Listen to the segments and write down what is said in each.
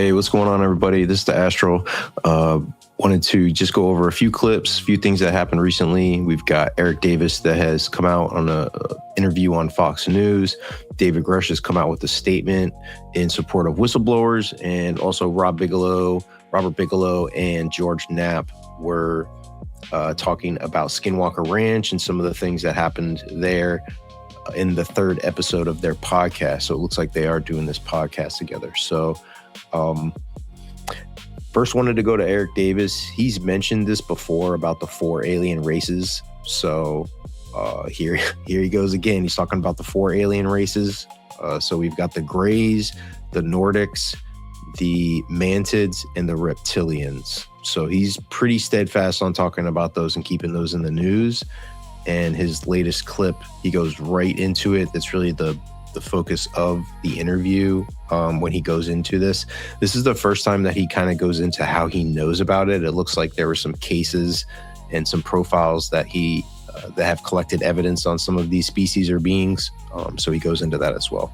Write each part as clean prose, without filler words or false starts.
Hey, what's going on, everybody? This is the Astro. Wanted to just go over a few clips, a few things that happened recently. We've got Eric Davis that has come out on an interview on Fox News. David Grusch has come out with a statement in support of whistleblowers, and also Robert Bigelow, and George Knapp were talking about Skinwalker Ranch and some of the things that happened there in the third episode of their podcast. So it looks like they are doing this podcast together. So first wanted to go to Eric Davis. He's mentioned this before about the 4 alien races. So here he goes again. He's talking about the 4 alien races. So we've got the Greys, the Nordics, the Mantids, and the Reptilians. So he's pretty steadfast on talking about those and keeping those in the news. And his latest clip, he goes right into it. That's really the focus of the interview when he goes into this. This is the first time that he kind of goes into how he knows about it. It looks like there were some cases and some profiles that that have collected evidence on some of these species or beings. So he goes into that as well.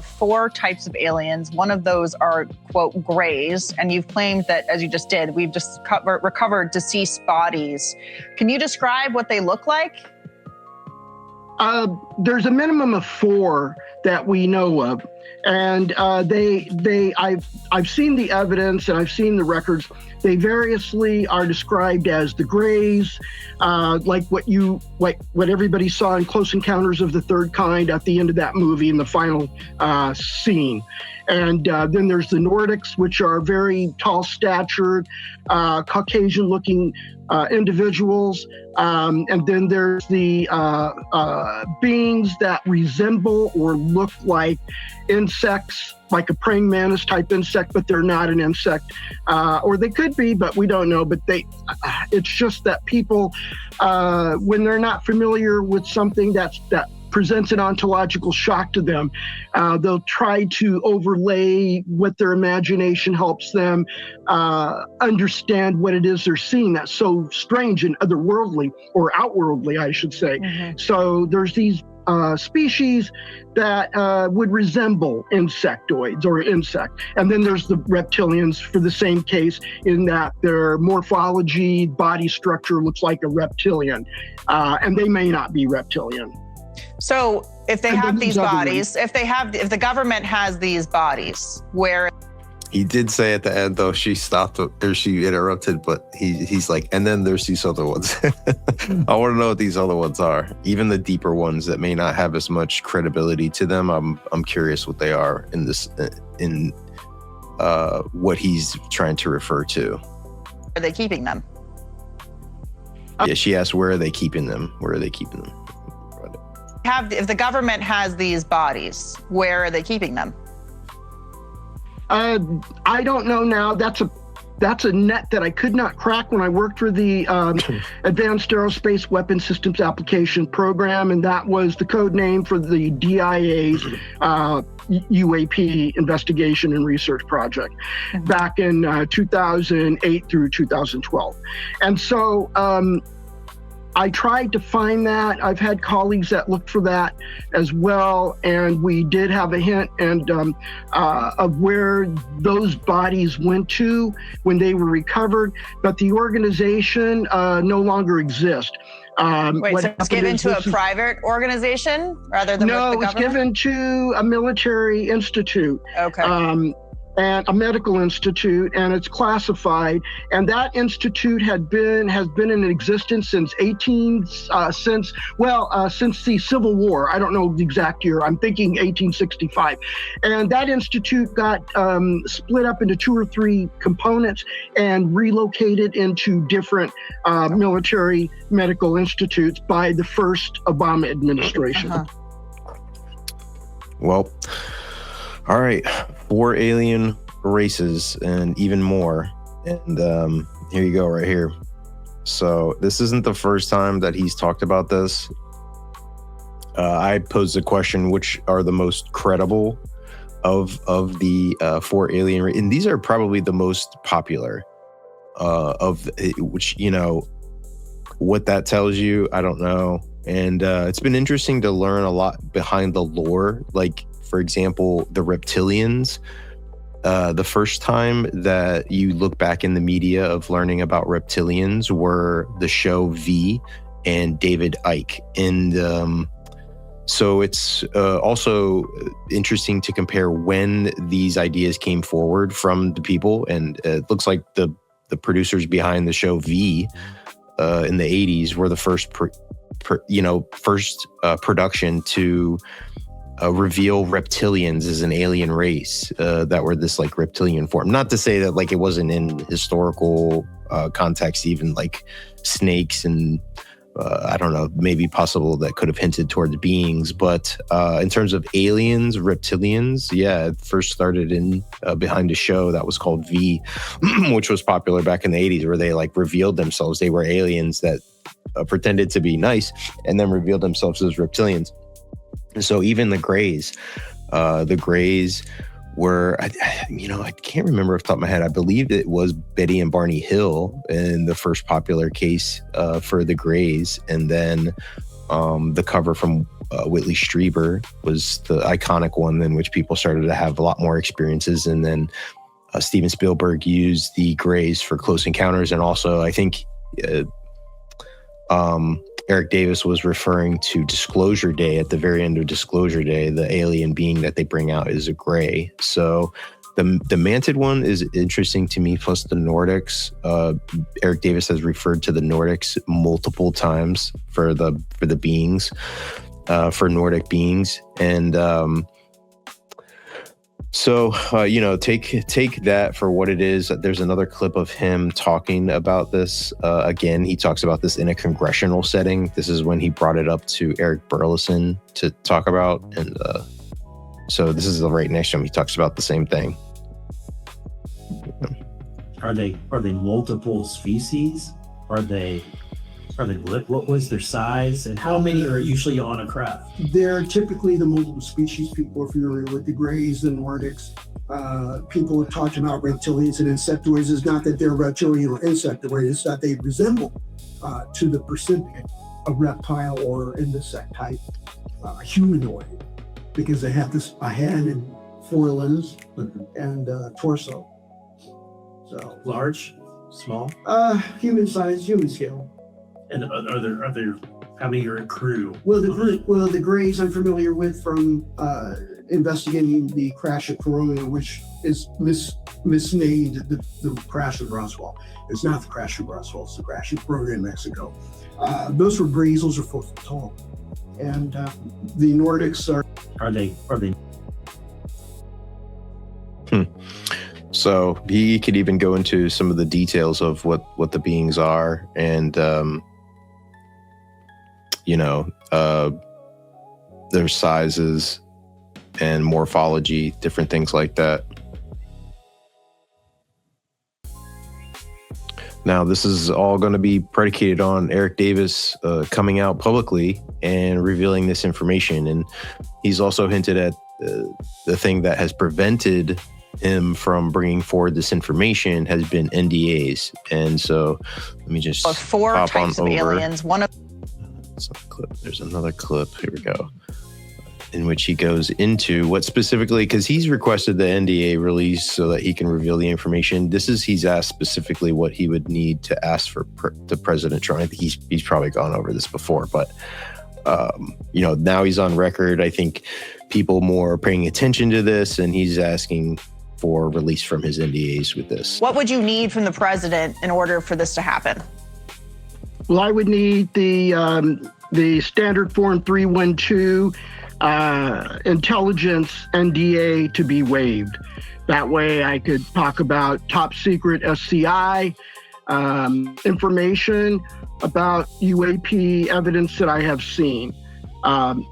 4 types of aliens. One of those are, quote, Greys, and you've claimed that, as you just did, we've just recovered deceased bodies. Can you describe what they look like? There's a minimum of 4 that we know of, and I've seen the evidence and I've seen the records. They variously are described as the Greys, like what everybody saw in Close Encounters of the Third Kind at the end of that movie in the final scene. And then there's the Nordics, which are very tall-statured, Caucasian-looking individuals. And then there's the beings that resemble or look like insects, like a praying mantis type insect, but they're not an insect. Or they could be, but we don't know. But it's just that people, when they're not familiar with something that presents an ontological shock to them, they'll try to overlay what their imagination helps them understand what it is they're seeing that's so strange and otherworldly, or outworldly, I should say. Mm-hmm. So there's these species that would resemble insectoids or insect. And then there's the reptilians for the same case, in that their morphology, body structure looks like a reptilian, and they may not be reptilian. So if they have these bodies, if the government has these bodies, where... He did say at the end, though, she interrupted, but he's like, and then there's these other ones. I want to know what these other ones are. Even the deeper ones that may not have as much credibility to them. I'm curious what they are in this, what he's trying to refer to. Are they keeping them? Yeah, she asked, where are they keeping them? Where are they keeping them? If the government has these bodies, where are they keeping them? I don't know now. That's a net that I could not crack when I worked for the Advanced Aerospace Weapons Systems Application Program, and that was the code name for the DIA's UAP investigation and research project back in 2008 through 2012. And so I tried to find that. I've had colleagues that looked for that as well, and we did have a hint of where those bodies went to when they were recovered, but the organization no longer exists. Wait, so it's given to a private organization rather than no, with the government? It's given to a military institute. Okay. And a medical institute, and it's classified. And that institute has been in existence since since the Civil War. I don't know the exact year. I'm thinking 1865. And that institute got split up into 2 or 3 components and relocated into different military medical institutes by the first Obama administration. Well, all right, 4 alien races and even more. And here you go right here. So this isn't the first time that he's talked about this. I posed the question, which are the most credible of the 4 alien races? And these are probably the most popular of which, what that tells you, I don't know. And it's been interesting to learn a lot behind the lore. Like, for example, the reptilians, The first time that you look back in the media of learning about reptilians were the show V and David Icke. And so it's also interesting to compare when these ideas came forward from the people. And it looks like the producers behind the show V in the 80s were the first production to reveal reptilians as an alien race that were this like reptilian form. Not to say that like it wasn't in historical context, even like snakes and I don't know, maybe possible that could have hinted towards beings. But in terms of aliens, reptilians, yeah, it first started in behind a show that was called V, which was popular back in the 80s, where they like revealed themselves. They were aliens that pretended to be nice and then revealed themselves as reptilians. And so even the Greys were, I can't remember off the top of my head. I believe it was Betty and Barney Hill in the first popular case for the Greys. And then the cover from Whitley Strieber was the iconic one in which people started to have a lot more experiences. And then Steven Spielberg used the Greys for Close Encounters. And also, I think Eric Davis was referring to Disclosure Day. At the very end of Disclosure Day, the alien being that they bring out is a Grey. So the mantid one is interesting to me, plus the Nordics. Eric Davis has referred to the Nordics multiple times for the beings, for Nordic beings. And so, take that for what it is. There's another clip of him talking about this. Again, he talks about this in a congressional setting. This is when he brought it up to Eric Burleson to talk about. And so this is right next to him. He talks about the same thing. Are they multiple species? Are they what was their size, and how many are usually on a craft? They're typically the multiple species. People are familiar with the Greys, the Nordics. People have talked about reptilians and insectoids. It's not that they're reptilian or insectoid, it's that they resemble to the percipient a reptile or insect type humanoid, because they have a head and four limbs and torso. So Large, small, human size, human scale. and are there how many are a crew? Well, the Greys I'm familiar with from investigating the crash at Corona, which is misnamed the crash of Roswell. It's not the crash of Roswell, it's the crash of Corona in Mexico. Those were Greys, those are 4 foot tall. And the Nordics Are they So he could even go into some of the details of what the beings are, and their sizes and morphology, different things like that. Now, this is all going to be predicated on Eric Davis coming out publicly and revealing this information. And he's also hinted at the thing that has prevented him from bringing forward this information has been NDAs. And so let me just four pop types on of over. aliens. One of There's another clip. Here we go. In which he goes into what specifically, because he's requested the NDA release so that he can reveal the information. He's asked specifically what he would need to ask for the President Trump. I think he's probably gone over this before, but now he's on record. I think people more are paying attention to this, and he's asking for release from his NDAs with this. What would you need from the president in order for this to happen? Well, I would need the standard form 312 intelligence NDA to be waived. That way I could talk about top secret SCI information about UAP evidence that I have seen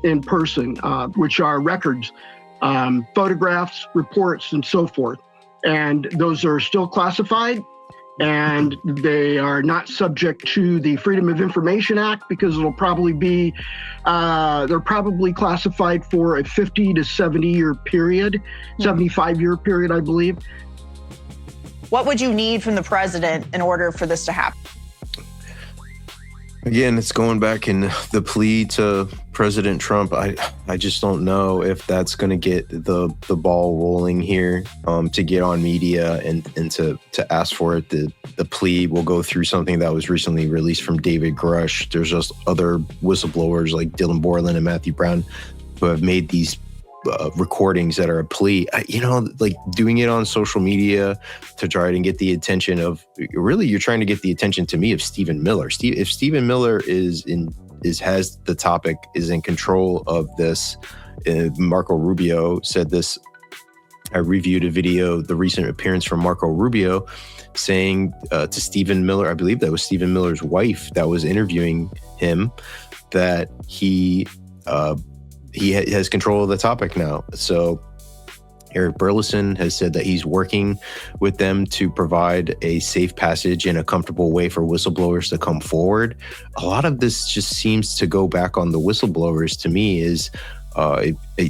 in person, which are records, photographs, reports, and so forth. And those are still classified, and they are not subject to the Freedom of Information Act, because it'll probably be, they're probably classified for a 50 to 70 year period, 75 year period, I believe. What would you need from the president in order for this to happen? Again, it's going back in the plea to President Trump, I just don't know if that's going to get the ball rolling here, to get on media and to ask for it. The plea will go through something that was recently released from David Grusch. There's just other whistleblowers like Dylan Borland and Matthew Brown who have made these recordings that are a plea, like doing it on social media to try and get the attention of, really, you're trying to get the attention to me of Stephen Miller. If Stephen Miller has the topic, is in control of this. Marco Rubio said this. I reviewed a video, the recent appearance from Marco Rubio, saying to Stephen Miller, I believe that was Stephen Miller's wife that was interviewing him, that he has control of the topic now. So Eric Burleson has said that he's working with them to provide a safe passage and a comfortable way for whistleblowers to come forward. A lot of this just seems to go back on the whistleblowers, to me, is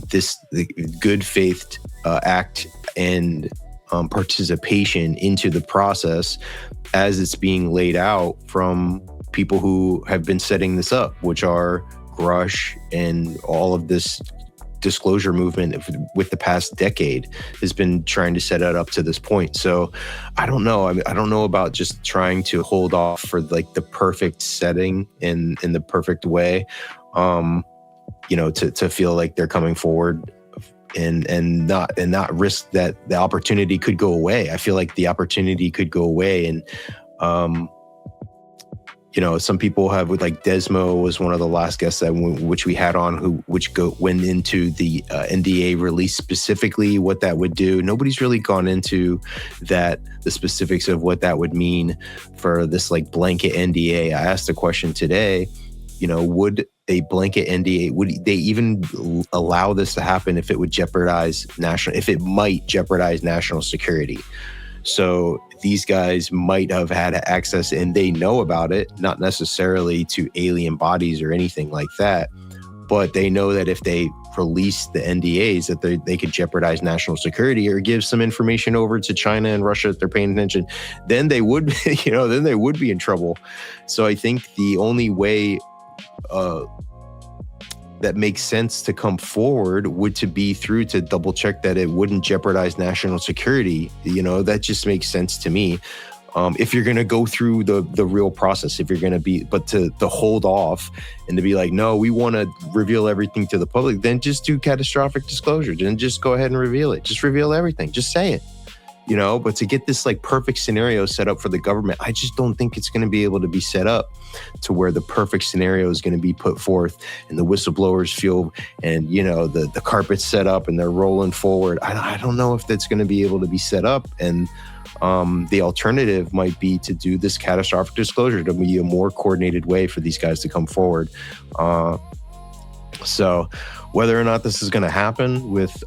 this good faith act and participation into the process as it's being laid out from people who have been setting this up, which are Grusch, and all of this disclosure movement with the past decade has been trying to set it up to this point. So I don't know. I don't know about just trying to hold off for like the perfect setting in the perfect way, to feel like they're coming forward and not risk that the opportunity could go away. I feel like the opportunity could go away, and some people have, like Desmo was one of the last guests which we had on, went into the NDA release, specifically what that would do. Nobody's really gone into the specifics of what that would mean for this like blanket NDA. I asked a question today, would a blanket NDA, would they even allow this to happen if it might jeopardize national security? So these guys might have had access, and they know about it, not necessarily to alien bodies or anything like that, but they know that if they release the NDAs, that they could jeopardize national security or give some information over to China and Russia if they're paying attention. Then they would, then they would be in trouble. So I think the only way that makes sense to come forward would to be through to double check that it wouldn't jeopardize national security. That just makes sense to me. If you're going to go through the real process, if you're going to be, but to hold off and to be like, no, we want to reveal everything to the public, then just do catastrophic disclosure. Then just go ahead and reveal it. Just reveal everything. Just say it. But to get this like perfect scenario set up for the government, I just don't think it's going to be able to be set up to where the perfect scenario is going to be put forth and the whistleblowers feel, and the carpet's set up and they're rolling forward. I don't know if that's going to be able to be set up. And the alternative might be to do this catastrophic disclosure to be a more coordinated way for these guys to come forward. So whether or not this is going to happen with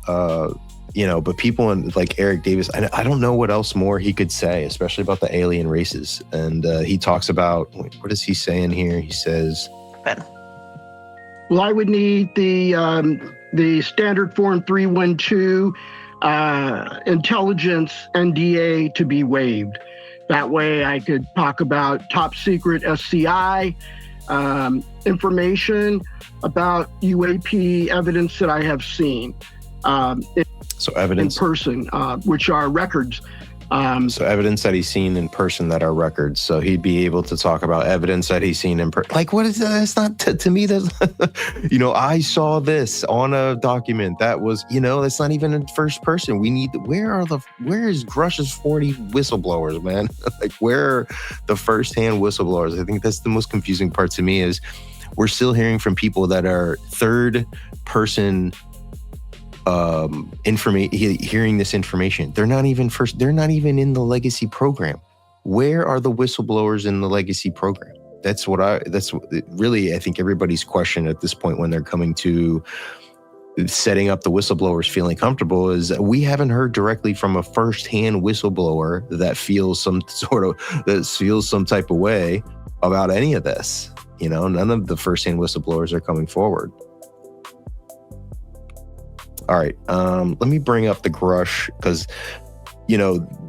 but people like Eric Davis, I don't know what else more he could say, especially about the alien races. And he talks about, what is he saying here? He says, well, I would need the standard form 312 intelligence NDA to be waived. That way I could talk about top secret SCI information about UAP evidence that I have seen. So evidence in person, which are records. So evidence that he's seen in person that are records. So he'd be able to talk about evidence that he's seen in person. Like, what is that? That's not to me. That's I saw this on a document that was. That's not even in first person. We need. Where is Grusch's 40 whistleblowers, man? Like, where are the firsthand whistleblowers? I think that's the most confusing part to me. Is we're still hearing from people that are third person. Hearing this information, they're not even in the legacy program. Where are the whistleblowers in the legacy program? That's really I think everybody's question at this point when they're coming to setting up the whistleblowers feeling comfortable is that we haven't heard directly from a first-hand whistleblower that feels some type of way about any of this. None of the first-hand whistleblowers are coming forward. All right, let me bring up the Grusch, because,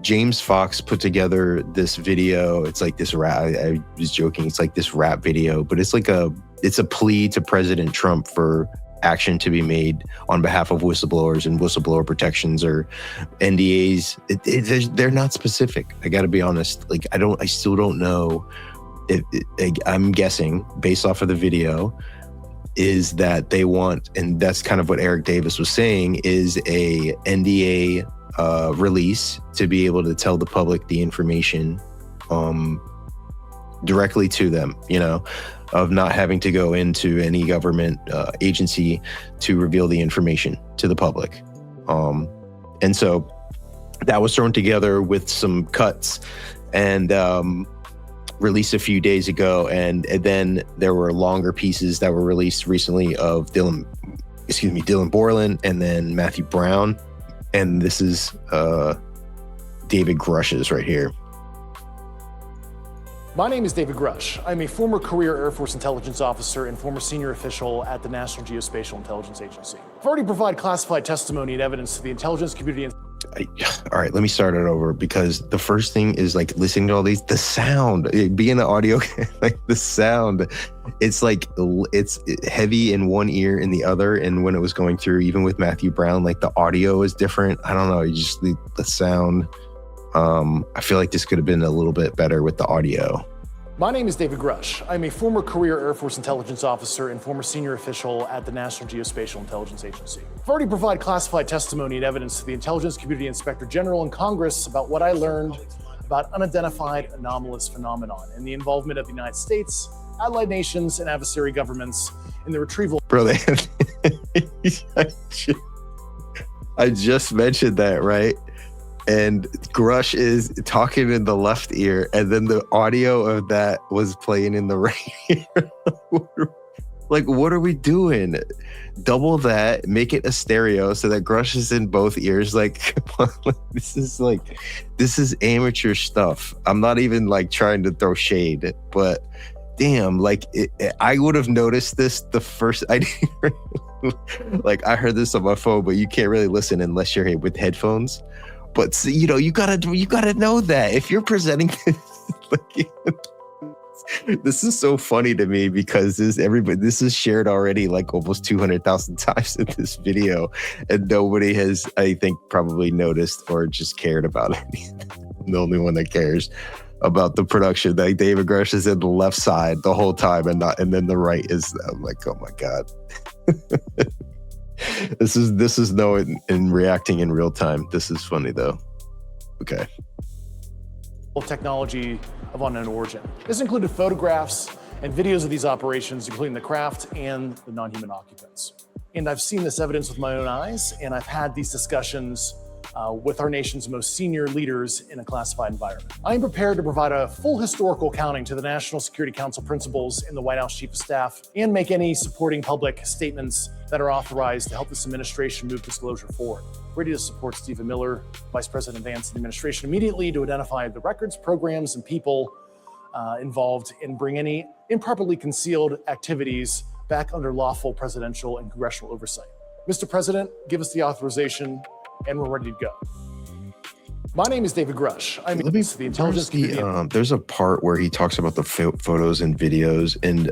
James Fox put together this video. It's like this rap, I was joking, it's like this rap video, but it's like it's a plea to President Trump for action to be made on behalf of whistleblowers and whistleblower protections or NDAs. They're not specific. I got to be honest. Like, I still don't know. I'm guessing based off of the video is that they want, and that's kind of what Eric Davis was saying, is a NDA release to be able to tell the public the information directly to them, of not having to go into any government agency to reveal the information to the public. And so that was thrown together with some cuts and released a few days ago. And then there were longer pieces that were released recently of Dylan Borland and then Matthew Brown. And this is David Grusch's right here. My name is David Grusch. I'm a former career Air Force intelligence officer and former senior official at the National Geospatial Intelligence Agency. I've already provided classified testimony and evidence to the intelligence community. All right, let me start it over, because the first thing is like listening to all these, the sound, being the audio, like the sound, it's like, it's heavy in one ear in the other. And when it was going through, even with Matthew Brown, like the audio is different. I don't know, the sound. I feel like this could have been a little bit better with the audio. My name is David Grusch. I'm a former career Air Force intelligence officer and former senior official at the National Geospatial Intelligence Agency. I've already provided classified testimony and evidence to the Intelligence Community Inspector General and Congress about what I learned about unidentified anomalous phenomenon and the involvement of the United States, allied nations, and adversary governments in the retrieval. Bro, I just mentioned that, right? And Grusch is talking in the left ear, and then the audio of that was playing in the right ear. Like, what are we doing? Double that, make it a stereo so that Grusch is in both ears. Like, come on, this is amateur stuff. I'm not even like trying to throw shade, but damn, like I would have noticed this the first. I didn't like, I heard this on my phone, but you can't really listen unless you're with headphones. But you gotta know that if you're presenting this, like, this is so funny to me, because this is shared already like almost 200,000 times in this video, and nobody has, I think, probably noticed or just cared about it. I'm the only one that cares about the production. Like, David Grusch is in the left side the whole time, and then the right is. I'm like, oh my god. This is no in reacting in real time. This is funny though. Okay. Technology of unknown origin. This included photographs and videos of these operations, including the craft and the non-human occupants. And I've seen this evidence with my own eyes, and I've had these discussions with our nation's most senior leaders in a classified environment. I am prepared to provide a full historical accounting to the National Security Council principals and the White House Chief of Staff, and make any supporting public statements that are authorized to help this administration move disclosure forward. Ready to support Stephen Miller, Vice President Vance, and the administration immediately to identify the records, programs, and people involved, and bring any improperly concealed activities back under lawful presidential and congressional oversight. Mr. President, give us the authorization, and we're ready to go. My name is David Grusch. I'm the intelligence community. There's a part where he talks about the photos and videos, and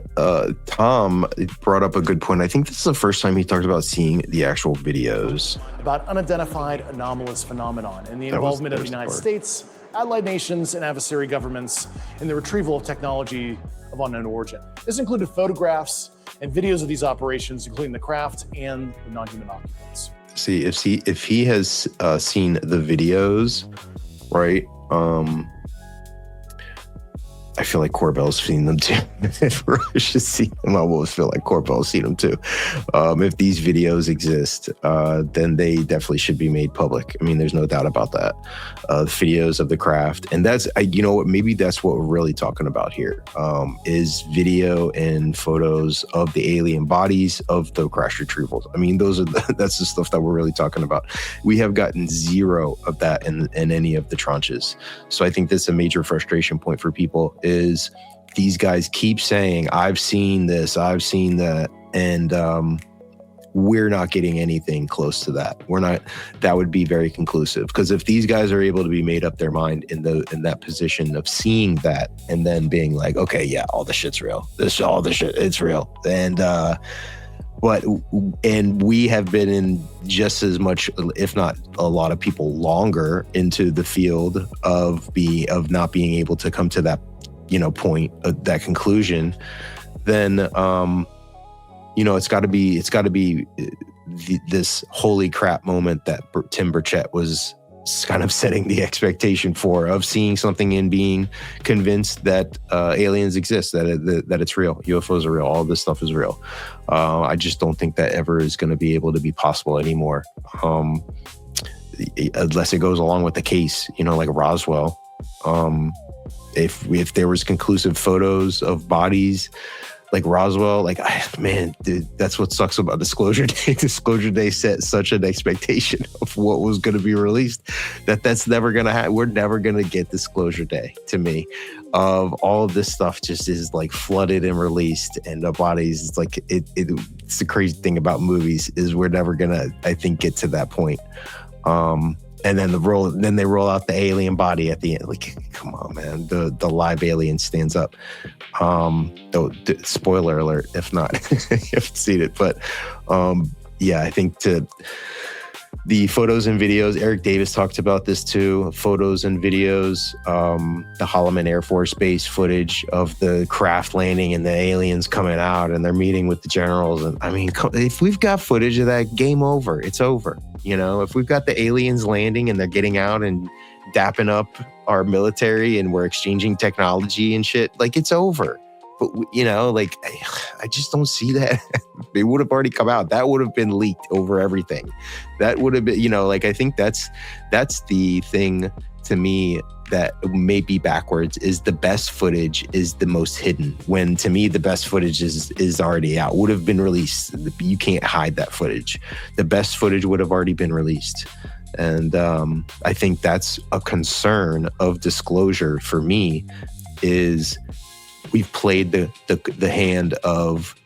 Tom brought up a good point. I think this is the first time he talked about seeing the actual videos. About unidentified anomalous phenomenon and the involvement of the United States, allied nations, and adversary governments in the retrieval of technology of unknown origin. This included photographs and videos of these operations, including the craft and the non-human occupants. See, if he has seen the videos, right? I feel like Corbell's seen them too. If Rush has seen them, I almost feel like Corbell's seen them too. If these videos exist, then they definitely should be made public. I mean, there's no doubt about that. Videos of the craft, and that's, you know what, maybe that's what we're really talking about here, is video and photos of the alien bodies of the crash retrievals. I mean, that's the stuff that we're really talking about. We have gotten zero of that in any of the tranches. So I think that's a major frustration point for people, is these guys keep saying, I've seen this, I've seen that. And we're not getting anything close to that. That would be very conclusive, because if these guys are able to be made up their mind in that position of seeing that and then being like, okay, yeah, all the shit's real. All the shit, it's real. And we have been in just as much, if not a lot of people longer into the field of not being able to come to that, point, that conclusion, then, it's got to be this holy crap moment that Tim Burchett was kind of setting the expectation for, of seeing something and being convinced that aliens exist, that it's real, UFOs are real, all this stuff is real. I just don't think that ever is going to be able to be possible anymore, unless it goes along with the case, like Roswell. If there was conclusive photos of bodies like Roswell, dude, that's what sucks about Disclosure Day. Disclosure Day set such an expectation of what was going to be released that's never going to happen. We're never going to get Disclosure Day, to me, of all of this stuff just is like flooded and released, and the bodies, it's like, it's the crazy thing about movies is we're never going to, I think, get to that point. And then they roll out the alien body at the end. Like, come on, man. The live alien stands up. Though, spoiler alert, if not, you haven't seen it. But yeah, I think the photos and videos, Eric Davis talked about this too. Photos and videos, the Holloman Air Force Base footage of the craft landing and the aliens coming out and they're meeting with the generals. And I mean, if we've got footage of that, game over. It's over. If we've got the aliens landing and they're getting out and dapping up our military and we're exchanging technology and shit, like, it's over. But, I just don't see that. It would have already come out. That would have been leaked over everything. That would have been, I think that's the thing to me that may be backwards, is the best footage is the most hidden, when to me the best footage is already out, would have been released. You can't hide that footage. The best footage would have already been released. And I think that's a concern of disclosure for me, is we've played the hand of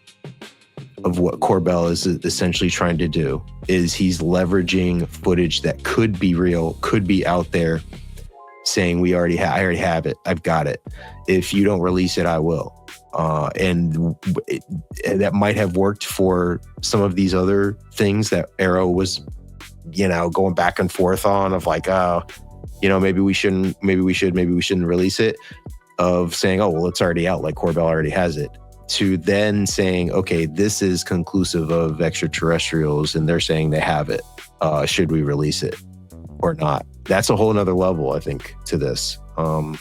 what Corbell is essentially trying to do, is he's leveraging footage that could be real, could be out there, saying I already have it. I've got it. If you don't release it, I will. And that might have worked for some of these other things that Arrow was, going back and forth on, of like, maybe we shouldn't release it, of saying, oh, well, it's already out, like Corbell already has it, to then saying, okay, this is conclusive of extraterrestrials and they're saying they have it. Should we release it or not? That's a whole nother level, I think, to this. And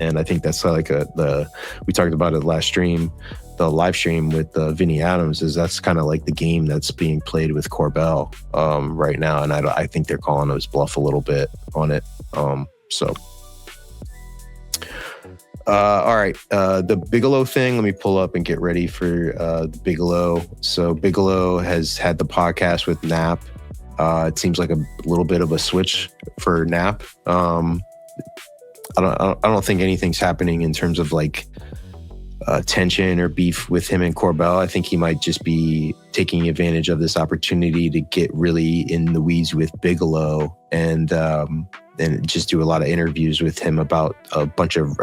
I think that's like we talked about it last stream, the live stream with Vinny Adams, is that's kind of like the game that's being played with Corbell right now. And I think they're calling his bluff a little bit on it. All right. The Bigelow thing, let me pull up and get ready for Bigelow. So Bigelow has had the podcast with Knapp. It seems like a little bit of a switch for Knapp. I don't think anything's happening in terms of like tension or beef with him and Corbell. I think he might just be taking advantage of this opportunity to get really in the weeds with Bigelow and just do a lot of interviews with him about a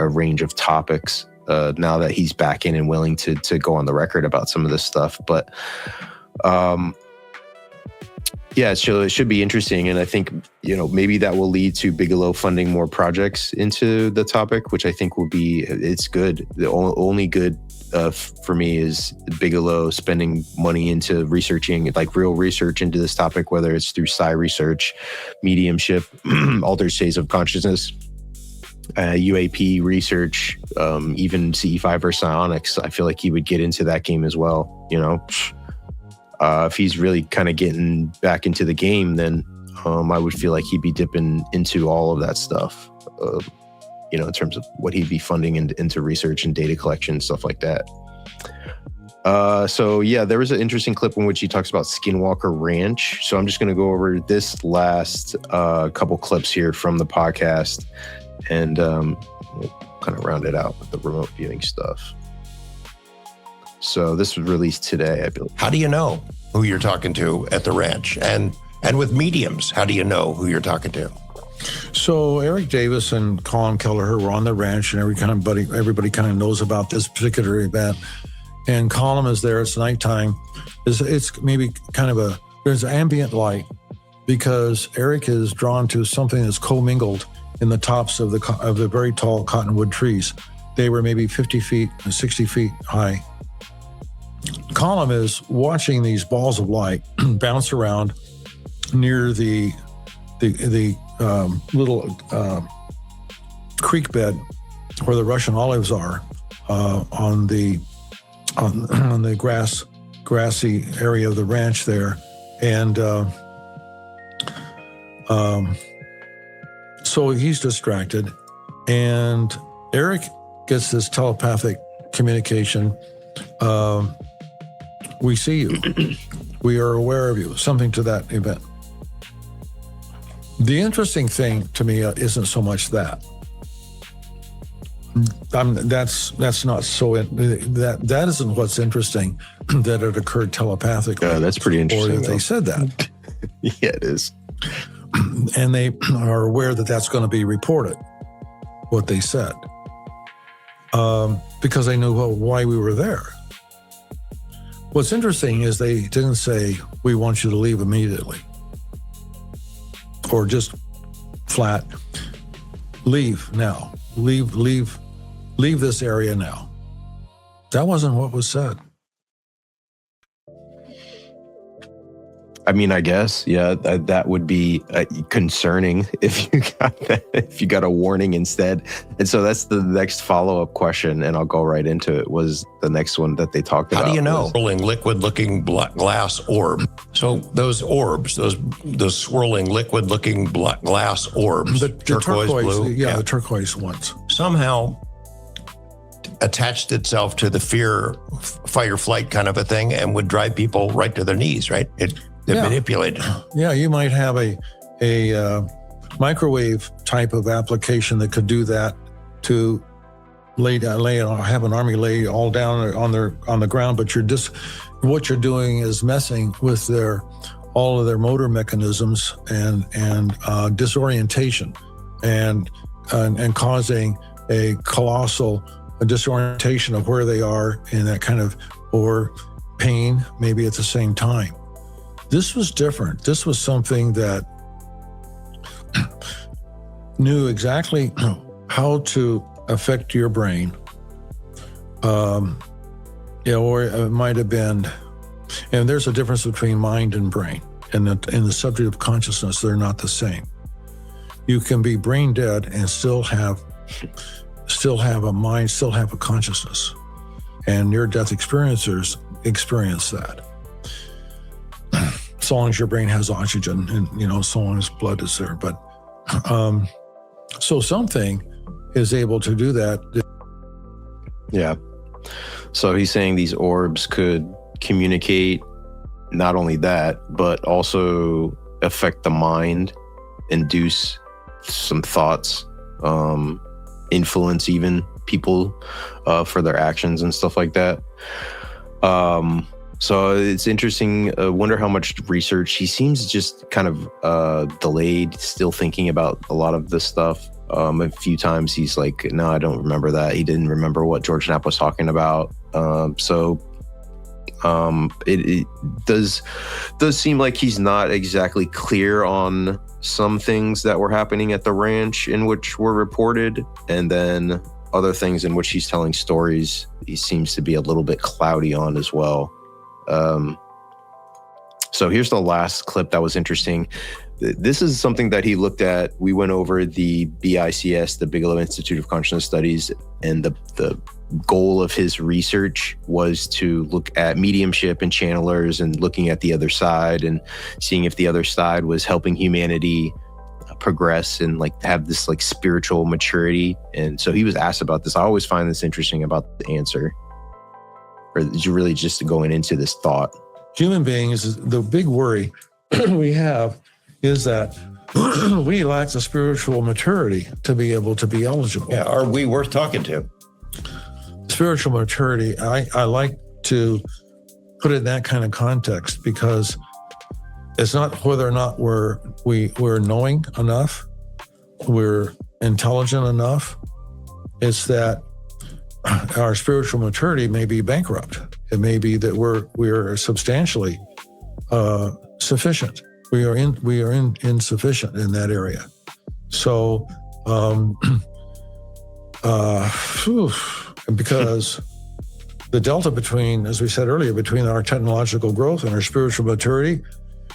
range of topics now that he's back in and willing to go on the record about some of this stuff. But yeah, so it should be interesting. And I think, maybe that will lead to Bigelow funding more projects into the topic, which I think it's good. The only good for me is Bigelow spending money into researching, like real research into this topic, whether it's through psi research, mediumship, altered states of consciousness, UAP research, even CE5 or psionics. I feel like he would get into that game as well, if he's really kind of getting back into the game, then I would feel like he'd be dipping into all of that stuff, in terms of what he'd be funding into research and data collection, stuff like that. So yeah, there was an interesting clip in which he talks about Skinwalker Ranch. So I'm just going to go over this last couple clips here from the podcast, and we'll kind of round it out with the remote viewing stuff. So this was released today, I believe. How do you know who you're talking to at the ranch? And with mediums, how do you know who you're talking to? So Eric Davis and Colin Kelleher were on the ranch, and everybody kind of knows about this particular event. And Colin is there. It's nighttime. It's maybe kind of there's ambient light, because Eric is drawn to something that's commingled in the tops of the very tall cottonwood trees. They were maybe 50 feet, 60 feet high. Colin is watching these balls of light bounce around near the little creek bed where the Russian olives are, on the grassy area of the ranch there, and so he's distracted, and Eric gets this telepathic communication. We see you. We are aware of you. Something to that event. The interesting thing to me isn't so much that. That's not so. That isn't what's interesting. That it occurred telepathically. Yeah, that's pretty interesting. Or that they said that. Yeah, it is. And they are aware that that's going to be reported. What they said, because they knew why we were there. What's interesting is they didn't say, "We want you to leave immediately," or just flat, "Leave now. Leave this area now." That wasn't what was said. I mean, I guess, yeah, that would be concerning if you got a warning instead. And so that's the next follow-up question, and I'll go right into it, was the next one that they talked about. How do you know? Swirling liquid-looking glass orb. So those orbs, those swirling liquid-looking glass orbs, The turquoise blue. Yeah, the turquoise ones. Somehow attached itself to the fear, fight or flight kind of a thing, and would drive people right to their knees, right? It manipulated. Yeah, you might have a microwave type of application that could do that, to have an army lay all down on the ground, but what you're doing is messing with all of their motor mechanisms and disorientation, and causing a colossal disorientation of where they are in that kind of, or pain maybe at the same time. This was different. This was something that knew exactly how to affect your brain. Or it might have been, and there's a difference between mind and brain. And in the subject of consciousness, they're not the same. You can be brain dead and still have a mind, still have a consciousness. And near-death experiencers experience that. So long as your brain has oxygen, and so long as blood is there. But so something is able to do that. Yeah. So he's saying these orbs could communicate, not only that, but also affect the mind, induce some thoughts, influence even people for their actions and stuff like that. So it's interesting. Wonder how much research. He seems just kind of delayed, still thinking about a lot of this stuff. A few times he's like, no, I don't remember that. He didn't remember what George Knapp was talking about. It does seem like he's not exactly clear on some things that were happening at the ranch in which were reported, and then other things in which he's telling stories he seems to be a little bit cloudy on as well. So here's the last clip that was interesting. This is something that he looked at. We went over the BICS, the Bigelow Institute of Consciousness Studies, and the goal of his research was to look at mediumship and channelers and looking at the other side and seeing if the other side was helping humanity progress and like have this like spiritual maturity. And so he was asked about this. I always find this interesting about the answer. Or is you really just going into this thought? Human beings, the big worry we have is that we lack the spiritual maturity to be able to be eligible. Yeah, are we worth talking to? Spiritual maturity, I like to put it in that kind of context, because it's not whether or not we're knowing enough, we're intelligent enough. It's that our spiritual maturity may be bankrupt. It may be that we're substantially sufficient. We are insufficient in that area. So, because the delta between, as we said earlier, between our technological growth and our spiritual maturity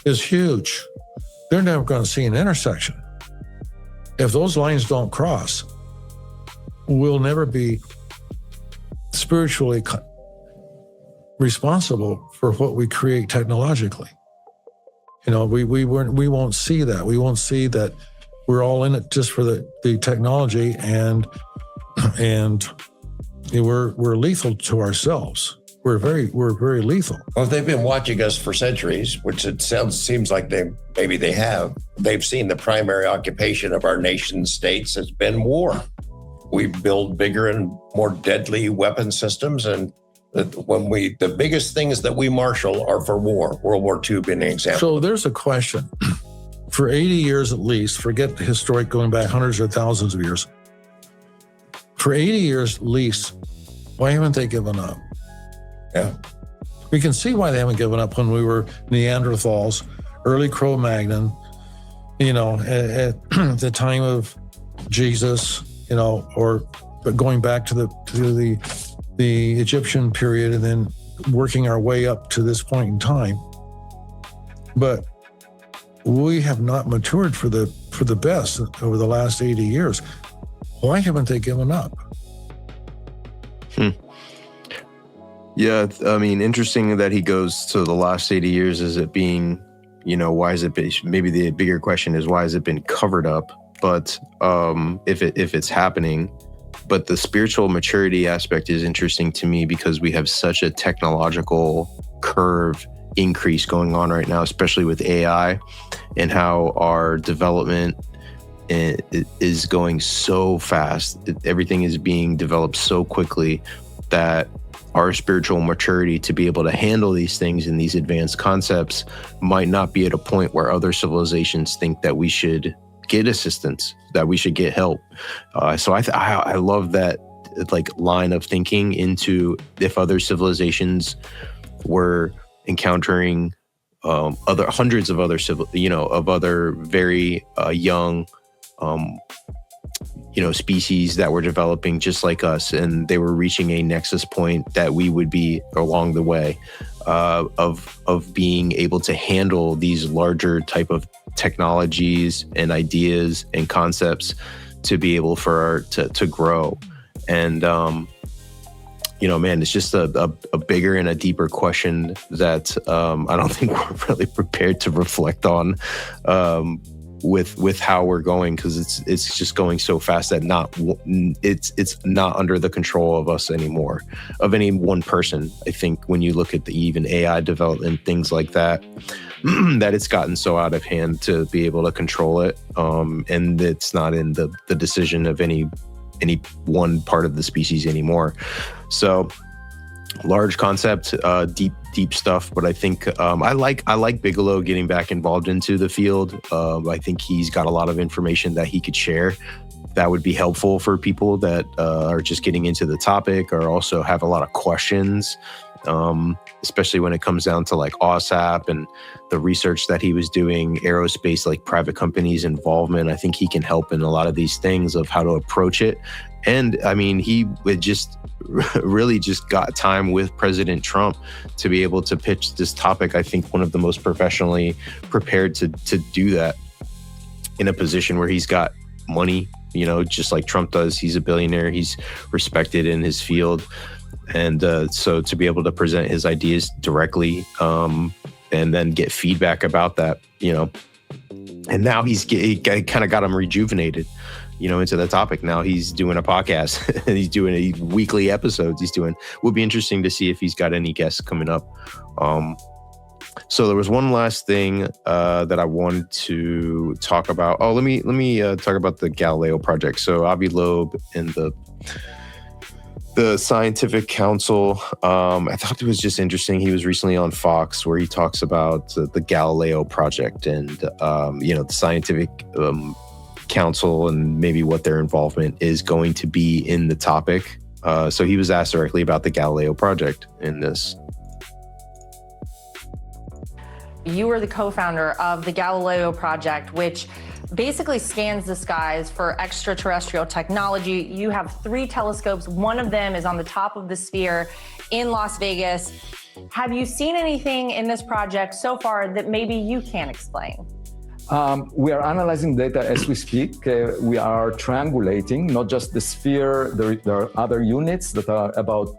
is huge. They're never going to see an intersection. If those lines don't cross, we'll never be spiritually responsible for what we create technologically. We won't see that. We won't see that we're all in it just for the technology, and we're lethal to ourselves. We're very lethal. Well, if they've been watching us for centuries, which it seems like they have, they've seen the primary occupation of our nation states has been war. We build bigger and more deadly weapon systems, and the biggest things that we marshal are for war. World War II being an example. So there's a question. For 80 years at least, forget the historic going back hundreds or thousands of years. For 80 years at least, why haven't they given up? Yeah. We can see why they haven't given up when we were Neanderthals, early Cro-Magnon, at the time of Jesus, but going back to the Egyptian period and then working our way up to this point in time. But we have not matured for the best over the last 80 years. Why haven't they given up? Yeah, I mean, interesting that he goes to the last 80 years as it being, why is it been, maybe the bigger question is, why has it been covered up? But if it's happening, but the spiritual maturity aspect is interesting to me because we have such a technological curve increase going on right now, especially with AI and how our development is going so fast. Everything is being developed so quickly that our spiritual maturity to be able to handle these things and these advanced concepts might not be at a point where other civilizations think that we should get assistance, that we should get help. So I love that line of thinking into if other civilizations were encountering hundreds of other other very young species that were developing just like us, and they were reaching a nexus point that we would be along the way of being able to handle these larger type of technologies and ideas and concepts to be able to grow. And man, it's just a bigger and a deeper question that I don't think we're really prepared to reflect on with how we're going, because it's just going so fast that it's not under the control of us anymore, of any one person. I think when you look at the even AI development, things like that, that it's gotten so out of hand to be able to control it, and it's not in the decision of any one part of the species anymore. So large concept, deep stuff, but I think I like Bigelow getting back involved into the field. I think he's got a lot of information that he could share that would be helpful for people that are just getting into the topic or also have a lot of questions, especially when it comes down to OSAP and the research that he was doing, aerospace, private companies' involvement. I think he can help in a lot of these things of how to approach it. And I mean, he would just really just got time with President Trump to be able to pitch this topic. I think one of the most professionally prepared to do that in a position where he's got money, just like Trump does. He's a billionaire. He's respected in his field. And so to be able to present his ideas directly and then get feedback about that, and now he kind of got him rejuvenated, into the topic. Now he's doing a podcast and he's doing weekly episodes. Would be interesting to see if he's got any guests coming up. So there was one last thing that I wanted to talk about. Oh, let me talk about the Galileo Project. So Avi Loeb and the the Scientific Council, I thought it was just interesting. He was recently on Fox where he talks about the Galileo Project and, the Scientific Council and maybe what their involvement is going to be in the topic. So he was asked directly about the Galileo Project in this. You were the co-founder of the Galileo Project, which basically scans the skies for extraterrestrial technology. You have 3 telescopes. One of them is on the top of the sphere in Las Vegas. Have you seen anything in this project so far that maybe you can't explain? We are analyzing data as we speak. We are triangulating, not just the sphere. There are other units that are about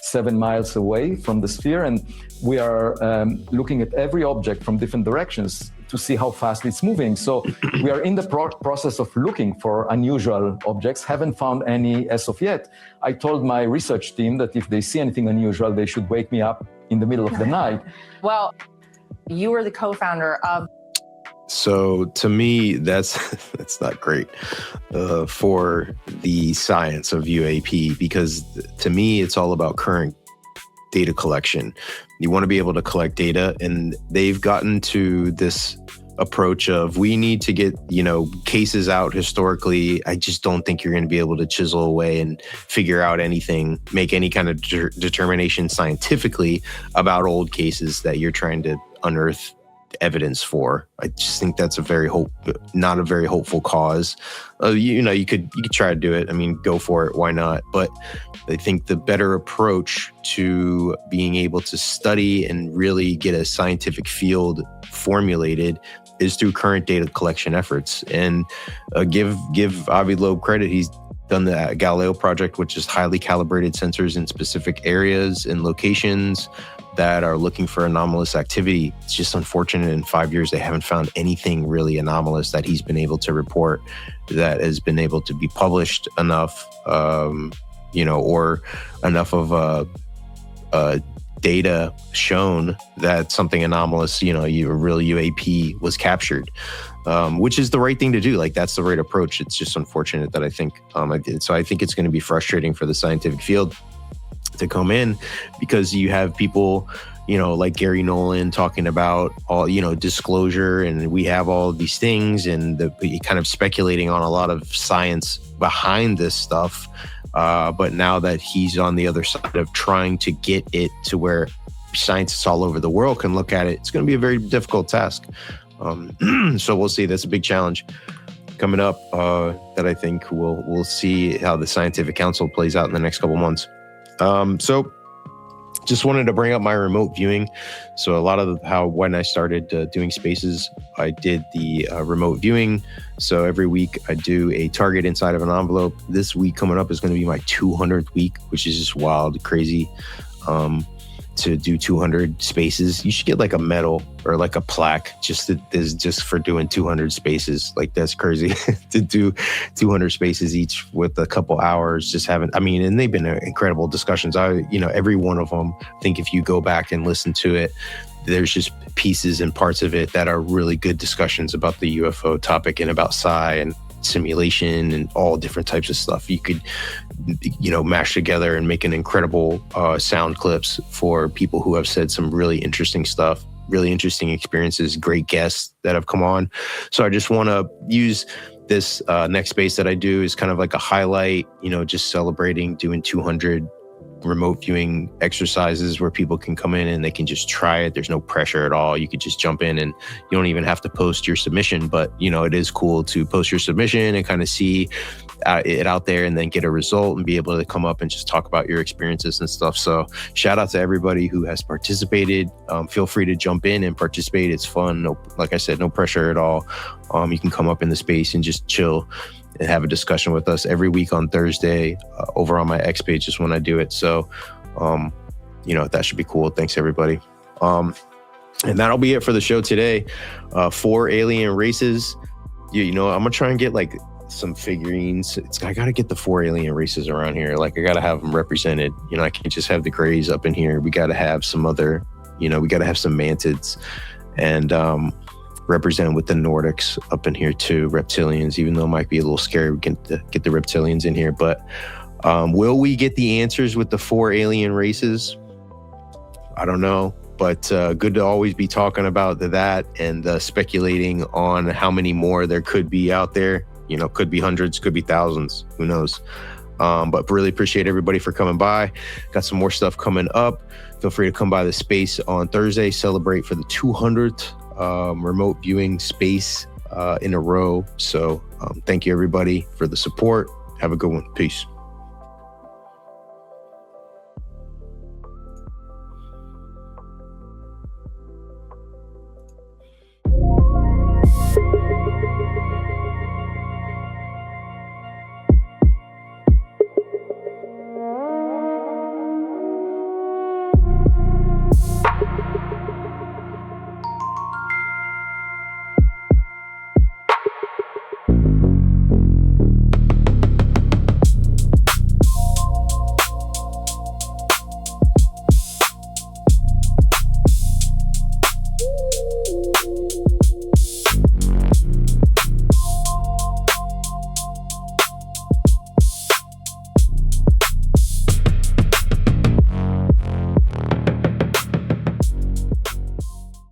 7 miles away from the sphere. And we are looking at every object from different directions to see how fast it's moving. So we are in the process of looking for unusual objects. Haven't found any as of yet. I told my research team that if they see anything unusual, they should wake me up in the middle of the night. Well, you were the co-founder of. So to me, that's not great for the science of UAP, because to me, it's all about current data collection. You want to be able to collect data, and they've gotten to this approach of we need to get, cases out historically. I just don't think you're going to be able to chisel away and figure out anything, make any kind of determination scientifically about old cases that you're trying to unearth evidence for. I just think that's not a very hopeful cause. You could try to do it. I mean, go for it. Why not? But I think the better approach to being able to study and really get a scientific field formulated is through current data collection efforts. And give Avi Loeb credit. He's done the Galileo Project, which is highly calibrated sensors in specific areas and locations that are looking for anomalous activity. It's just unfortunate in 5 years they haven't found anything really anomalous that he's been able to report that has been able to be published enough, or enough of data shown that something anomalous, a real UAP was captured, which is the right thing to do. Like, that's the right approach. It's just unfortunate that I think, so I think it's going to be frustrating for the scientific field to come in, because you have people, like Gary Nolan talking about all, disclosure, and we have all of these things, and kind of speculating on a lot of science behind this stuff. But now that he's on the other side of trying to get it to where scientists all over the world can look at it, it's going to be a very difficult task. So we'll see. That's a big challenge coming up that I think we'll see how the Scientific Council plays out in the next couple months. So just wanted to bring up my remote viewing. So a lot of when I started doing spaces, I did the remote viewing. So every week I do a target inside of an envelope. This week coming up is going to be my 200th week, which is just wild, crazy. To do 200 spaces, you should get like a medal or like a plaque just for doing 200 spaces. Like, that's crazy to do 200 spaces each with a couple hours. And they've been incredible discussions. Every one of them, I think if you go back and listen to it, there's just pieces and parts of it that are really good discussions about the UFO topic and about psi and simulation and all different types of stuff you could mash together and make an incredible sound clips for people who have said some really interesting stuff, really interesting experiences, great guests that have come on. So I just want to use this next space that I do is kind of like a highlight, just celebrating doing 200 remote viewing exercises where people can come in and they can just try it. There's no pressure at all. You could just jump in and you don't even have to post your submission, but it is cool to post your submission and kind of see it out there and then get a result and be able to come up and just talk about your experiences and stuff. So shout out to everybody who has participated. Feel free to jump in and participate. It's fun. No, like I said, no pressure at all. You can come up in the space and just chill and have a discussion with us every week on Thursday over on my X page is when I do it. So, that should be cool. Thanks, everybody. And that'll be it for the show today. 4 alien races. I'm going to try and get like some figurines. I got to get the 4 alien races around here. Like, I got to have them represented. I can't just have the grays up in here. We got to have some other, we got to have some mantids and represent with the Nordics up in here too, reptilians, even though it might be a little scary we can get the reptilians in here. But Will we get the answers with the 4 alien races? I don't know, but good to always be talking about that and speculating on how many more there could be out there. You know, could be hundreds, could be thousands, who knows? But really appreciate everybody for coming by. Got some more stuff coming up. Feel free to come by the space on Thursday, celebrate for the 200th remote viewing space in a row. So thank you everybody for the support. Have a good one. Peace.